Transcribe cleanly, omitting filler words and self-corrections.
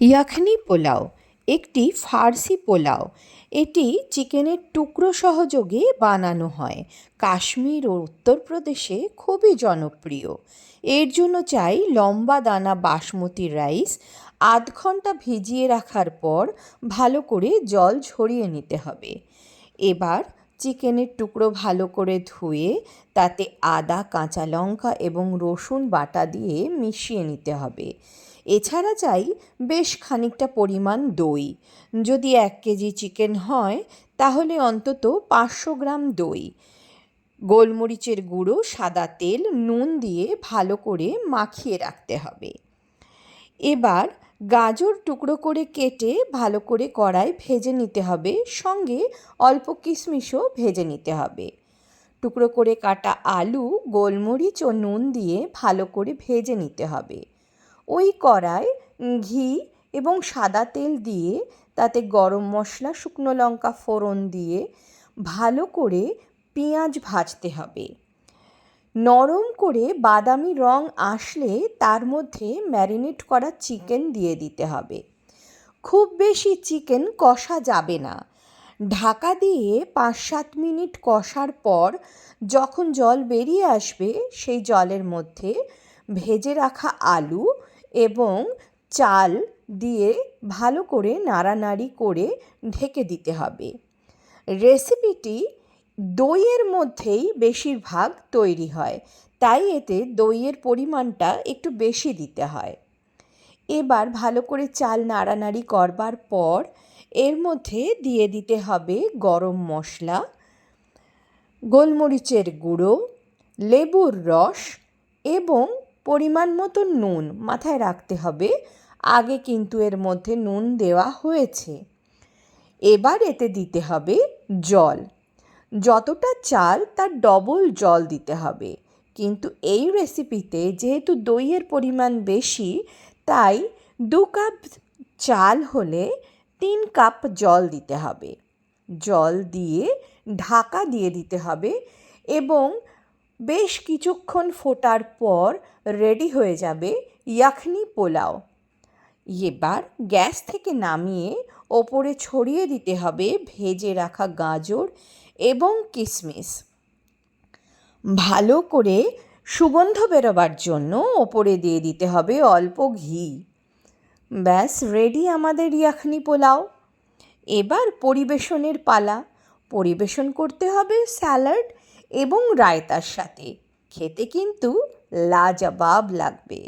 ইয়াখনি পোলাও একটি ফার্সি পোলাও। এটি চিকেনের টুকরো সহযোগে বানানো হয়। কাশ্মীর ও উত্তরপ্রদেশে খুবই জনপ্রিয়। এর জন্য চাই লম্বা দানা বাসমতি রাইস। আধ ঘন্টা ভিজিয়ে রাখার পর ভালো করে জল ঝরিয়ে নিতে হবে। এবার চিকেনের টুকরো ভালো করে ধুয়ে তাতে আদা, কাঁচা লঙ্কা এবং রসুন বাটা দিয়ে মিশিয়ে নিতে হবে। এছাড়া চাই বেশ খানিকটা পরিমাণ দই। যদি 1 কেজি চিকেন হয় তাহলে অন্তত 500 গ্রাম দই, গোলমরিচের গুঁড়ো, সাদা তেল, নুন দিয়ে ভালো করে মাখিয়ে রাখতে হবে। এবার গাজর টুকরো করে কেটে ভালো করে কড়ায় ভেজে নিতে হবে, সঙ্গে অল্প কিশমিশও ভেজে নিতে হবে। টুকরো করে কাটা আলু গোলমরিচ ও নুন দিয়ে ভালো করে ভেজে নিতে হবে। ওই কড়ায় ঘি এবং সাদা তেল দিয়ে তাতে গরম মশলা, শুকনো লঙ্কা ফোড়ন দিয়ে ভালো করে পেঁয়াজ ভাজতে হবে। নরম করে বাদামি রং আসলে তার মধ্যে ম্যারিনেট করা চিকেন দিয়ে দিতে হবে। খুব বেশি চিকেন কষা যাবে না। ঢাকা দিয়ে 5-7 মিনিট কষার পর যখন জল বেরিয়ে আসবে সেই জলের মধ্যে ভেজে রাখা আলু এবং চাল দিয়ে ভালো করে নাড়ানাড়ি করে ঢেকে দিতে হবে। রেসিপিটি দইয়ের মধ্যেই বেশিরভাগ তৈরি হয়, তাই এতে দইয়ের পরিমাণটা একটু বেশি দিতে হয়। এবার ভালো করে চাল নাড়ানাড়ি করবার পর এর মধ্যে দিয়ে দিতে হবে গরম মশলা, গোলমরিচের গুঁড়ো, লেবুর রস এবং পরিমাণ মতো নুন। মাথায় রাখতে হবে আগে কিন্তু এর মধ্যে নুন দেওয়া হয়েছে। এবার এতে দিতে হবে জল। যতটা চাল তার ডবল জল দিতে হবে। কিন্তু এই রেসিপিতে যেহেতু দইয়ের পরিমাণ বেশি, তাই 2 কাপ চাল হলে 3 কাপ জল দিতে হবে। জল দিয়ে ঢাকা দিয়ে দিতে হবে এবং বেশ কিছুক্ষণ ফোটার পর রেডি হয়ে যাবে ইয়াখনি পোলাও। এবার গ্যাস থেকে নামিয়ে ওপরে ছড়িয়ে দিতে হবে ভেজে রাখা গাজর এবং কিশমিশ। ভালো করে সুগন্ধ বেরোবার জন্য ওপরে দিয়ে দিতে হবে অল্প ঘি। ব্যাস রেডি আমাদের ইয়াখনি পোলাও। এবার পরিবেশনের পালা। পরিবেশন করতে হবে স্যালাড এবং রায়তার সাথে। খেতে কিন্তু লাজবাব লাগবে।